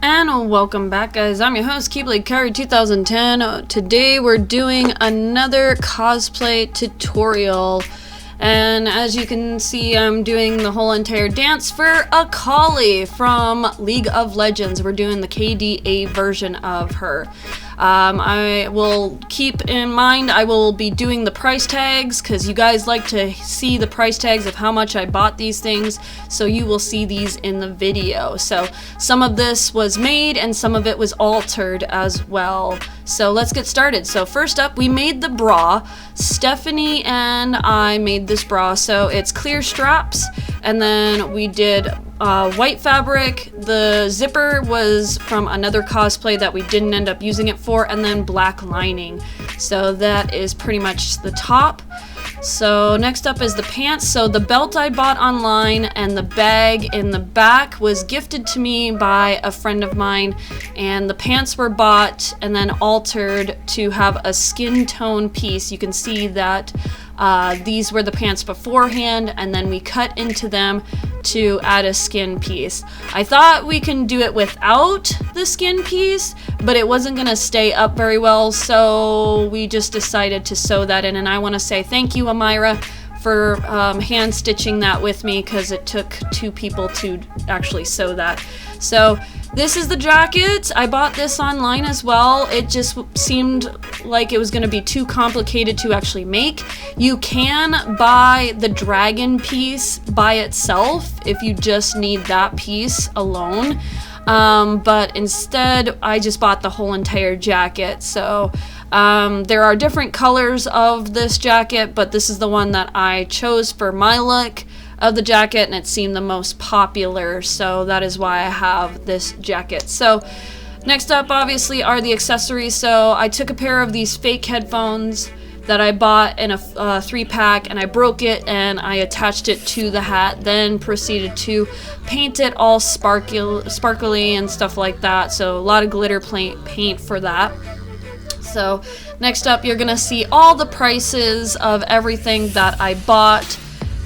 And welcome back, guys. I'm your host, Keyblade Carry 2010. Today we're doing another cosplay tutorial. And as you can see, I'm doing the whole entire dance for Akali from League of Legends. We're doing the KDA version of her. I will keep in mind I will be doing the price tags because you guys like to see the price tags of how much I bought these things, so you will see these in the video. So some of this was made and some of it was altered as well. So let's get started. So first up, we made the bra. Stephanie and I made this bra. So it's clear straps, and then we did white fabric. The zipper was from another cosplay that we didn't end up using it for, and then black lining. So that is pretty much the top. So next up is the pants. So the belt I bought online and the bag in the back was gifted to me by a friend of mine, and the pants were bought and then altered to have a skin tone piece. You can see that these were the pants beforehand, and then we cut into them to add a skin piece. I thought we can do it without the skin piece, but it wasn't gonna stay up very well, so we just decided to sew that in. And I want to say thank you, Amira, for hand stitching that with me, because it took two people to actually sew that. So this is the jacket. I bought this online as well. It just seemed like it was going to be too complicated to actually make. You can buy the dragon piece by itself if you just need that piece alone. But instead, I just bought the whole entire jacket. So there are different colors of this jacket, but this is the one that I chose for my look of the jacket, and it seemed the most popular, so that is why I have this jacket. So next up, obviously, are the accessories. So I took a pair of these fake headphones that I bought in a 3-pack, and I broke it and I attached it to the hat, then proceeded to paint it all sparkly and stuff like that. So a lot of glitter paint for that. So next up, you're gonna see all the prices of everything that I bought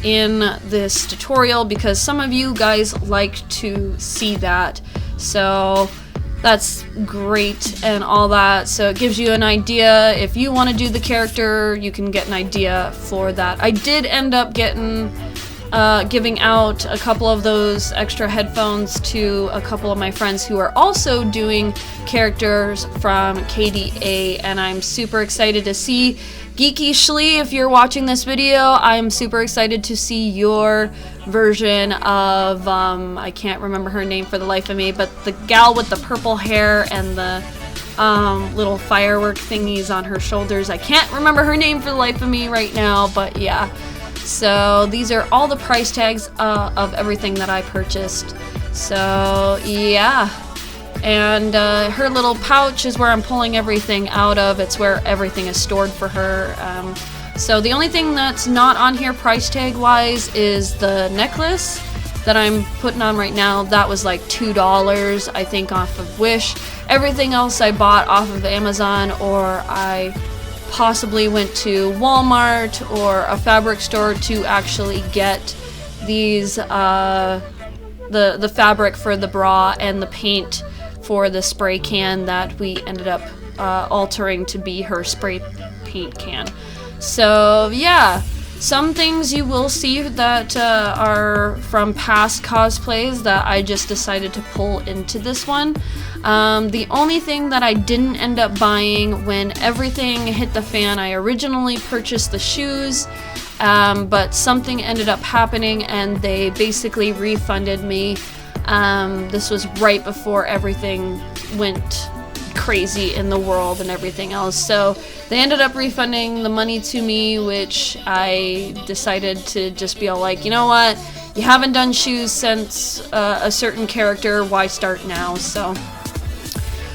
in this tutorial, because some of you guys like to see that. So that's great and all that. So it gives you an idea. If you want to do the character, you can get an idea for that. I did end up giving out a couple of those extra headphones to a couple of my friends who are also doing characters from KDA, and I'm super excited to see Geeky Shlee, if you're watching this video, I'm super excited to see your version of, I can't remember her name for the life of me, but the gal with the purple hair and the little firework thingies on her shoulders. I can't remember her name for the life of me right now, but yeah. So these are all the price tags of everything that I purchased. So yeah. And her little pouch is where I'm pulling everything out of. It's where everything is stored for her. So the only thing that's not on here price tag wise is the necklace that I'm putting on right now. That was like $2, I think, off of Wish. Everything else I bought off of Amazon, or I possibly went to Walmart or a fabric store to actually get these the fabric for the bra and the paint for the spray can that we ended up altering to be her spray paint can. So yeah, some things you will see that are from past cosplays that I just decided to pull into this one. The only thing that I didn't end up buying when everything hit the fan, I originally purchased the shoes, but something ended up happening and they basically refunded me. This was right before everything went crazy in the world and everything else. So they ended up refunding the money to me, which I decided to just be all like, you know what? You haven't done shoes since a certain character. Why start now? So,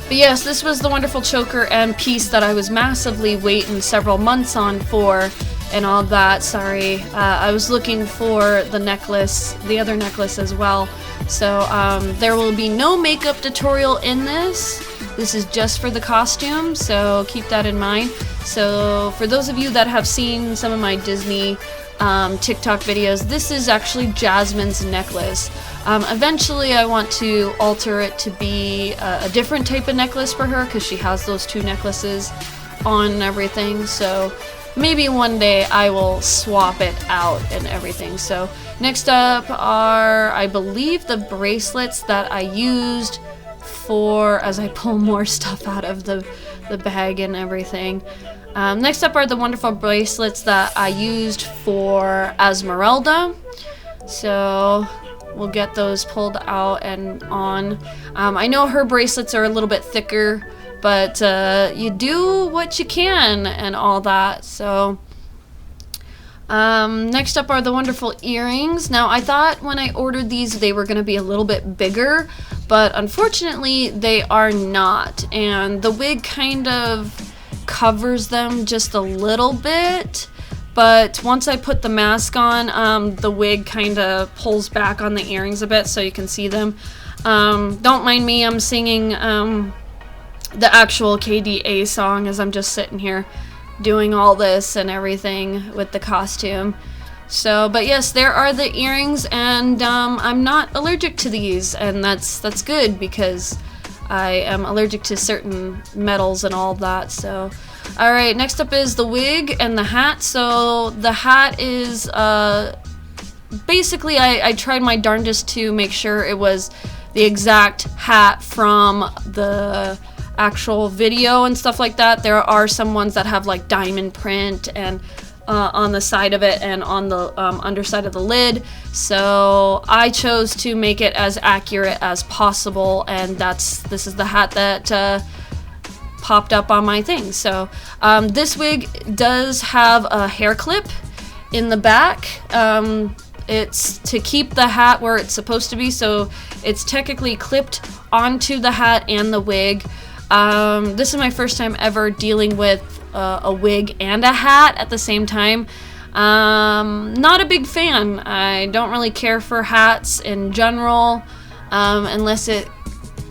but yes, this was the wonderful choker and piece that I was massively waiting several months on for and all that. Sorry, I was looking for the necklace, the other necklace as well. So there will be no makeup tutorial in this. This is just for the costume, so keep that in mind. So for those of you that have seen some of my Disney TikTok videos. This is actually Jasmine's necklace. Eventually I want to alter it to be a different type of necklace for her, because she has those 2 necklaces on and everything, so maybe one day I will swap it out and everything. So next up are, I believe, the bracelets that I used for, as I pull more stuff out of the bag and everything. Next up are the wonderful bracelets that I used for Esmeralda. So we'll get those pulled out and on. I know her bracelets are a little bit thicker, but you do what you can and all that. So next up are the wonderful earrings. Now, I thought when I ordered these they were going to be a little bit bigger, but unfortunately they are not, and the wig kind of covers them just a little bit. But once I put the mask on, the wig kind of pulls back on the earrings a bit so you can see them. Don't mind me, I'm singing the actual KDA song as I'm just sitting here doing all this and everything with the costume. So, but yes, there are the earrings, and I'm not allergic to these, and that's good, because I am allergic to certain metals and all that. So alright, next up is the wig and the hat. So the hat is basically I tried my darndest to make sure it was the exact hat from the actual video and stuff like that. There are some ones that have like diamond print and on the side of it and on the underside of the lid, so I chose to make it as accurate as possible, and this is the hat that popped up on my thing. So this wig does have a hair clip in the back. It's to keep the hat where it's supposed to be, so it's technically clipped onto the hat and the wig. This is my first time ever dealing with a wig and a hat at the same time. Not a big fan. I don't really care for hats in general, unless it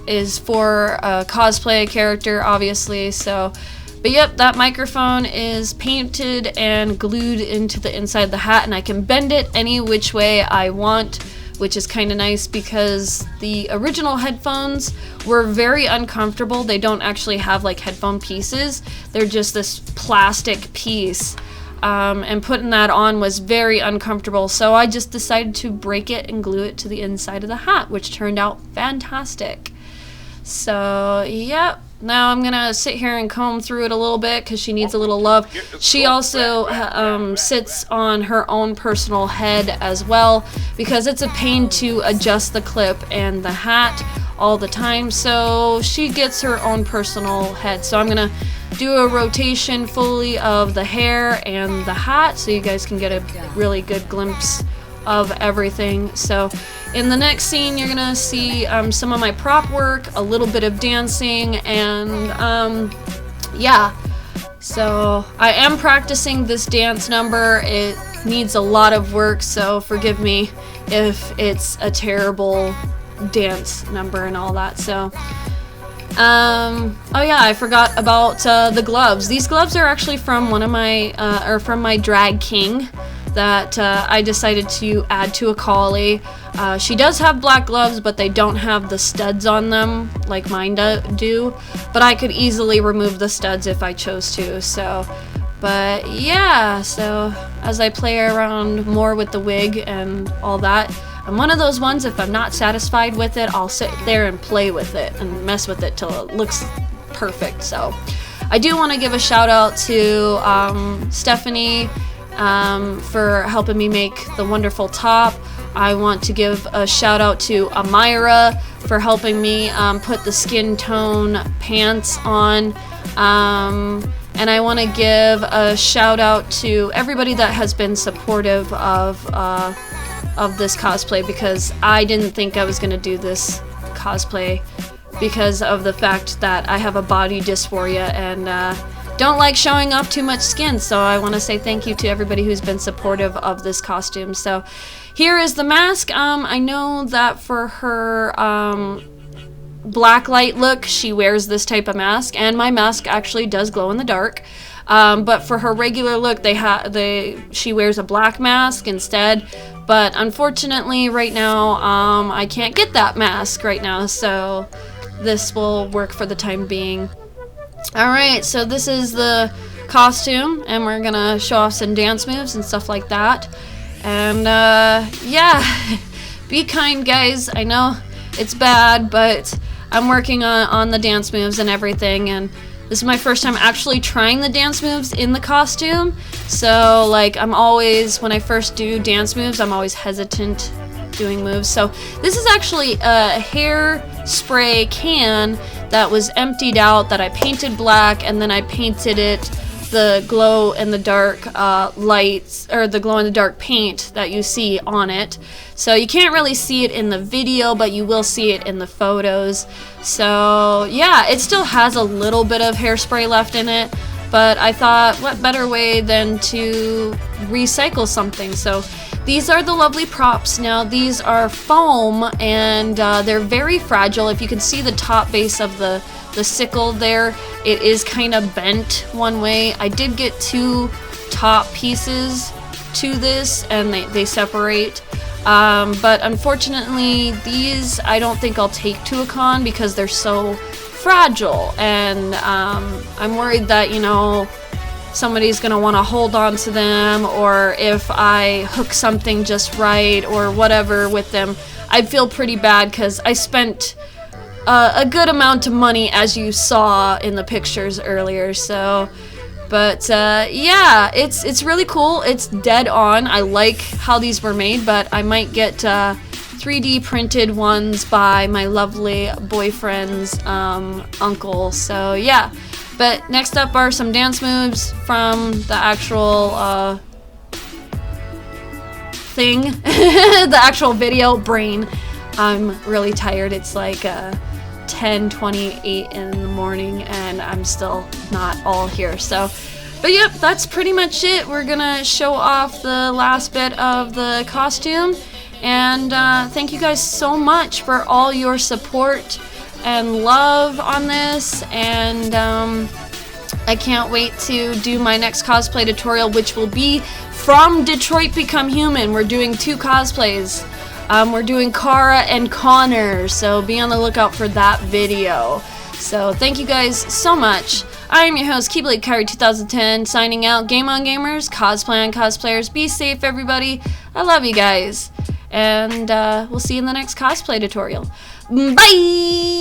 is for a cosplay character, obviously. So, but yep, that microphone is painted and glued into the inside of the hat, and I can bend it any which way I want, which is kind of nice, because the original headphones were very uncomfortable. They don't actually have like headphone pieces. They're just this plastic piece. And putting that on was very uncomfortable. So I just decided to break it and glue it to the inside of the hat, which turned out fantastic. So, yep. Now I'm gonna sit here and comb through it a little bit because she needs a little love. She also sits on her own personal head as well, because it's a pain to adjust the clip and the hat all the time. So she gets her own personal head. So I'm gonna do a rotation fully of the hair and the hat so you guys can get a really good glimpse of everything. So in the next scene you're gonna see some of my prop work, a little bit of dancing, and yeah, so I am practicing this dance number. It needs a lot of work, so forgive me if it's a terrible dance number and all that. So oh yeah, I forgot about the gloves. These gloves are actually from one of my from my drag king that I decided to add to Akali. She does have black gloves, but they don't have the studs on them like mine do. But I could easily remove the studs if I chose to. So, but yeah, so as I play around more with the wig and all that, I'm one of those ones, if I'm not satisfied with it, I'll sit there and play with it and mess with it till it looks perfect. So I do want to give a shout out to Stephanie for helping me make the wonderful top. I want to give a shout out to Amira for helping me put the skin tone pants on. And I want to give a shout out to everybody that has been supportive of this cosplay, because I didn't think I was going to do this cosplay because of the fact that I have a body dysphoria and don't like showing off too much skin. So I want to say thank you to everybody who's been supportive of this costume. So here is the mask. I know that for her blacklight look, she wears this type of mask, and my mask actually does glow in the dark. But for her regular look, she wears a black mask instead. But unfortunately, right now, I can't get that mask right now, so this will work for the time being. Alright, so this is the costume, and we're gonna show off some dance moves and stuff like that. And yeah, be kind, guys. I know it's bad, but I'm working on the dance moves and everything, and this is my first time actually trying the dance moves in the costume. So like, I'm always, when I first do dance moves, I'm always hesitant doing moves. So this is actually a hairspray can that was emptied out that I painted black, and then I painted it the glow in the dark lights, or the glow in the dark paint that you see on it. So you can't really see it in the video, but you will see it in the photos. So yeah, it still has a little bit of hairspray left in it, but I thought, what better way than to recycle something. So these are the lovely props. Now these are foam, and they're very fragile. If you can see the top base of the sickle there, it is kind of bent one way. I did get 2 top pieces to this, and they separate. But unfortunately, these I don't think I'll take to a con because they're so fragile, and I'm worried that, you know, somebody's gonna want to hold on to them, or if I hook something just right or whatever with them, I'd feel pretty bad because I spent a good amount of money, as you saw in the pictures earlier. So, but yeah, it's really cool. It's dead on. I like how these were made, but I might get 3D printed ones by my lovely boyfriend's uncle. So yeah. But next up are some dance moves from the actual thing, the actual video. Brain. I'm really tired. It's like 10:28 in the morning, and I'm still not all here. So, but yep, that's pretty much it. We're gonna show off the last bit of the costume, and thank you guys so much for all your support and love on this, and I can't wait to do my next cosplay tutorial, which will be from Detroit Become Human. We're doing 2 cosplays. We're doing Kara and Connor, so be on the lookout for that video. So thank you guys so much. I am your host, KDA League 2010, signing out. Game on, gamers, cosplay on, cosplayers. Be safe, everybody. I love you guys, and we'll see you in the next cosplay tutorial. Bye!